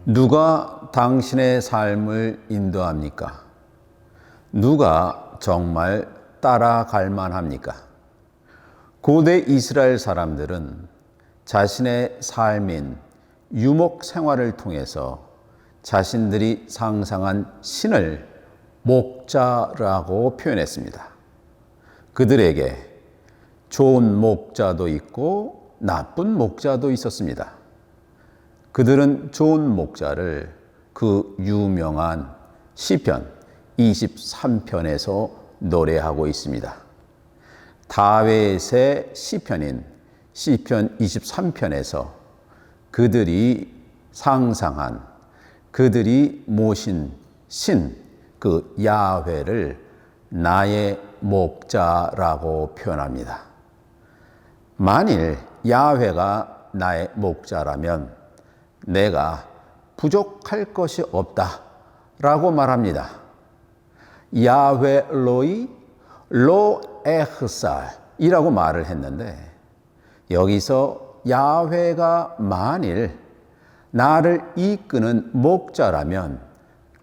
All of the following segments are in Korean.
누가 당신의 삶을 인도합니까? 누가 정말 따라갈 만합니까? 고대 이스라엘 사람들은 자신의 삶인 유목 생활을 통해서 자신들이 상상한 신을 목자라고 표현했습니다. 그들에게 좋은 목자도 있고 나쁜 목자도 있었습니다. 그들은 좋은 목자를 그 유명한 시편 23편에서 노래하고 있습니다. 다윗의 시편인 시편 23편에서 그들이 상상한, 그들이 모신 신, 그 야훼를 나의 목자라고 표현합니다. 만일 야훼가 나의 목자라면 내가 부족할 것이 없다라고 말합니다. 야훼 로이 로 에흐살이라고 말을 했는데, 여기서 야훼가 만일 나를 이끄는 목자라면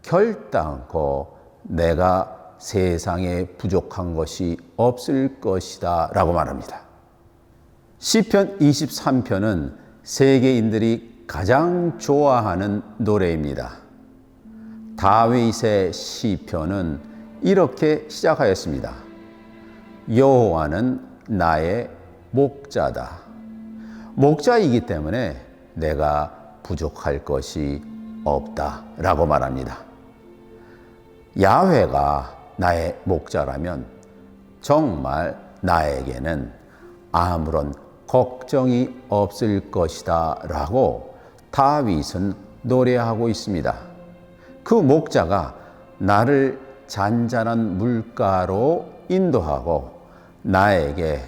결단코 내가 세상에 부족한 것이 없을 것이다 라고 말합니다. 시편 23편은 세계인들이 가장 좋아하는 노래입니다. 다윗의 시편은 이렇게 시작하였습니다. 여호와는 나의 목자다. 목자이기 때문에 내가 부족할 것이 없다라고 말합니다. 야훼가 나의 목자라면 정말 나에게는 아무런 걱정이 없을 것이다 라고 다윗은 노래하고 있습니다. 그 목자가 나를 잔잔한 물가로 인도하고 나에게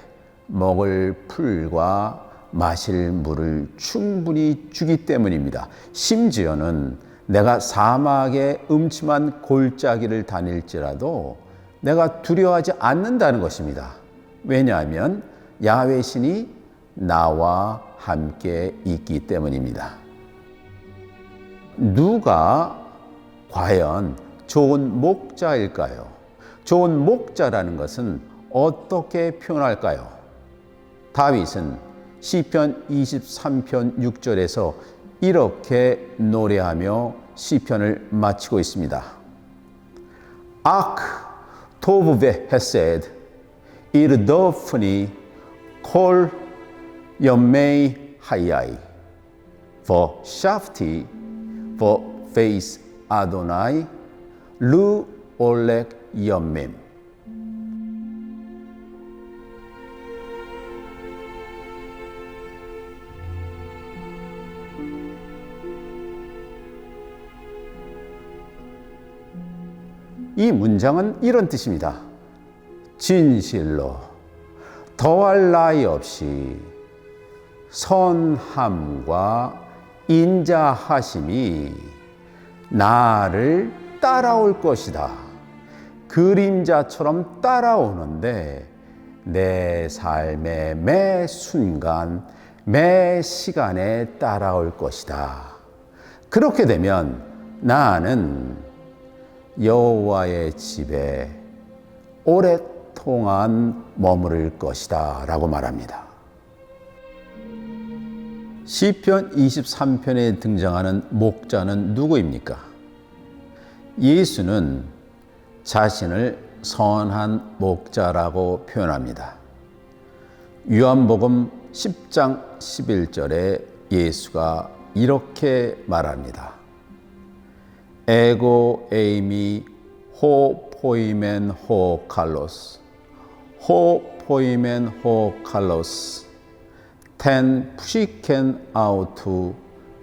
먹을 풀과 마실 물을 충분히 주기 때문입니다. 심지어는 내가 사막의 음침한 골짜기를 다닐지라도 내가 두려워하지 않는다는 것입니다. 왜냐하면 야훼 신이 나와 함께 있기 때문입니다. 누가 과연 좋은 목자일까요? 좋은 목자라는 것은 어떻게 표현할까요? 다윗은 시편 23편 6절에서 이렇게 노래하며 시편을 마치고 있습니다. 악 토브베 헤세드 이르더프니 콜 여메이 하야이 for shafti for face 아도나이 루 올렉 염밈. 이 문장은 이런 뜻입니다. 진실로 더할 나위 없이 선함과 인자하심이 나를 따라올 것이다. 그림자처럼 따라오는데 내 삶의 매 순간, 매 시간에 따라올 것이다. 그렇게 되면 나는 여호와의 집에 오랫동안 머무를 것이다 라고 말합니다. 시편 23편에 등장하는 목자는 누구입니까? 예수는 자신을 선한 목자라고 표현합니다. 요한복음 10장 11절에 예수가 이렇게 말합니다. 에고 에이미 호 포이멘 호 칼로스 호 포이멘 호 칼로스 텐 푸시켄 아우투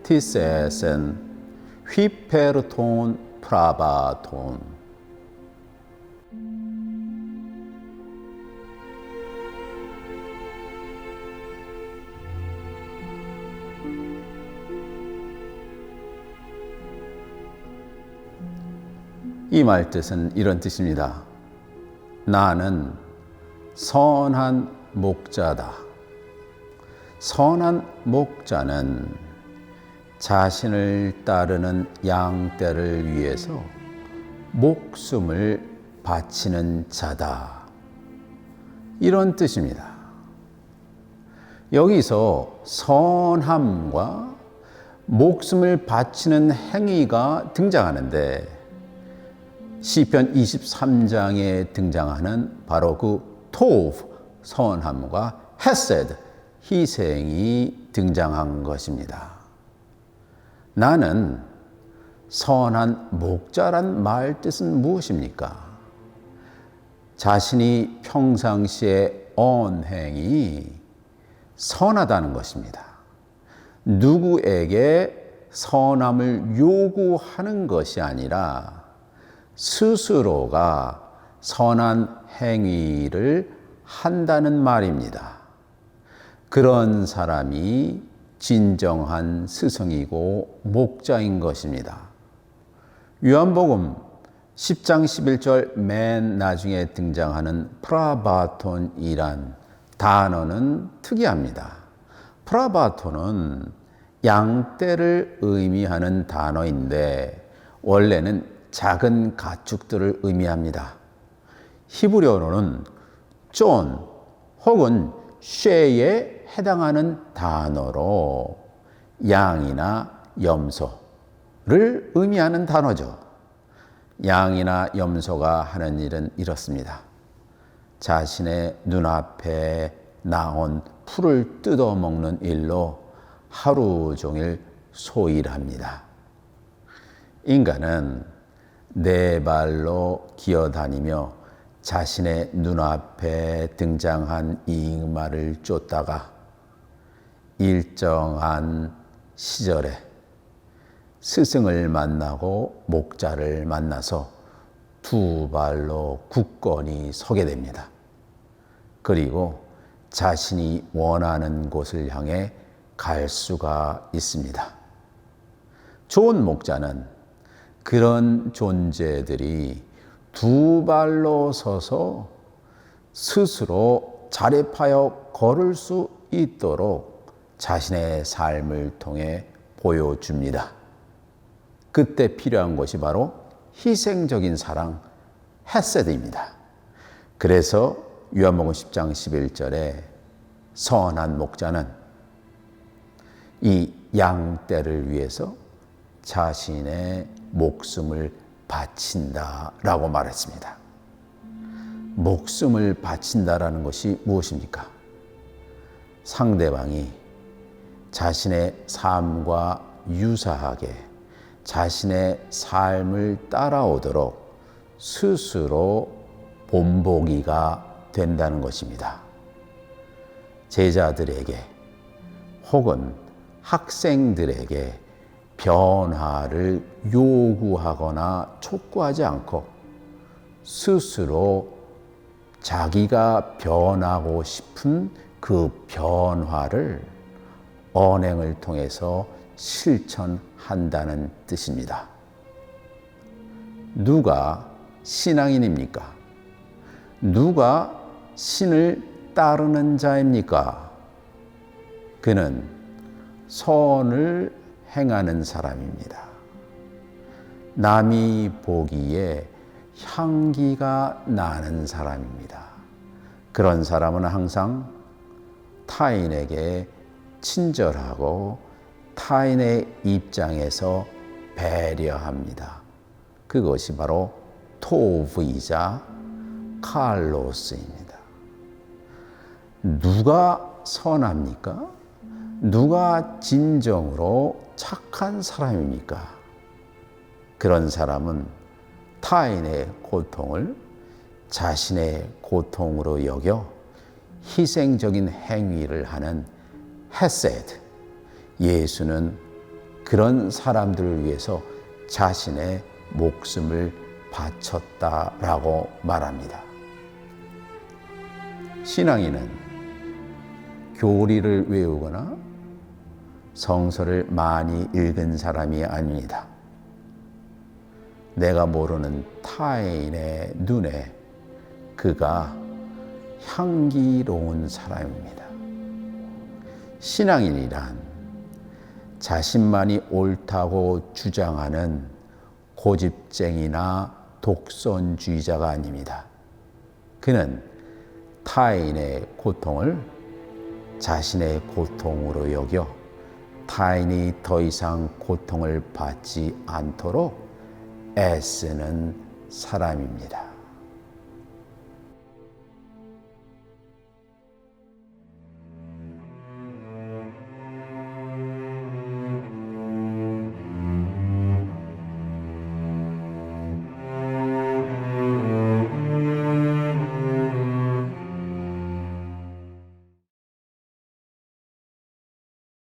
티세센 휘페르톤 프라바톤. 이 말뜻은 이런 뜻입니다. 나는 선한 목자다. 선한 목자는 자신을 따르는 양떼를 위해서 목숨을 바치는 자다. 이런 뜻입니다. 여기서 선함과 목숨을 바치는 행위가 등장하는데 시편 23장에 등장하는 바로 그 토브, 선함과 헤세드, 희생이 등장한 것입니다. 나는 선한 목자란 말 뜻은 무엇입니까? 자신이 평상시에 언행이 선하다는 것입니다. 누구에게 선함을 요구하는 것이 아니라 스스로가 선한 행위를 한다는 말입니다. 그런 사람이 진정한 스승이고 목자인 것입니다. 요한복음 10장 11절 맨 나중에 등장하는 프라바톤이란 단어는 특이합니다. 프라바톤은 양떼를 의미하는 단어인데 원래는 작은 가축들을 의미합니다. 히브리어로는 쫀 혹은 쉐에 해당하는 단어로 양이나 염소를 의미하는 단어죠. 양이나 염소가 하는 일은 이렇습니다. 자신의 눈앞에 나온 풀을 뜯어먹는 일로 하루 종일 소일합니다. 인간은 네 발로 기어다니며 자신의 눈앞에 등장한 이익말을 쫓다가 일정한 시절에 스승을 만나고 목자를 만나서 두 발로 굳건히 서게 됩니다. 그리고 자신이 원하는 곳을 향해 갈 수가 있습니다. 좋은 목자는 그런 존재들이 두 발로 서서 스스로 자립하여 걸을 수 있도록 자신의 삶을 통해 보여줍니다. 그때 필요한 것이 바로 희생적인 사랑, 헤세드입니다. 그래서 요한복음 10장 11절에 선한 목자는 이 양떼를 위해서 자신의 목숨을 바친다라고 말했습니다. 목숨을 바친다라는 것이 무엇입니까? 상대방이 자신의 삶과 유사하게 자신의 삶을 따라오도록 스스로 본보기가 된다는 것입니다. 제자들에게 혹은 학생들에게 변화를 요구하거나 촉구하지 않고 스스로 자기가 변하고 싶은 그 변화를 언행을 통해서 실천한다는 뜻입니다. 누가 신앙인입니까? 누가 신을 따르는 자입니까? 그는 선을 행하는 사람입니다. 남이 보기에 향기가 나는 사람입니다. 그런 사람은 항상 타인에게 친절하고 타인의 입장에서 배려합니다. 그것이 바로 토브이자 칼로스입니다. 누가 선합니까? 누가 진정으로 착한 사람입니까? 그런 사람은 타인의 고통을 자신의 고통으로 여겨 희생적인 행위를 하는 헤세드. 예수는 그런 사람들을 위해서 자신의 목숨을 바쳤다라고 말합니다. 신앙인은 교리를 외우거나 성서를 많이 읽은 사람이 아닙니다. 내가 모르는 타인의 눈에 그가 향기로운 사람입니다. 신앙인이란 자신만이 옳다고 주장하는 고집쟁이나 독선주의자가 아닙니다. 그는 타인의 고통을 자신의 고통으로 여겨 타인이 더 이상 고통을 받지 않도록 애쓰는 사람입니다.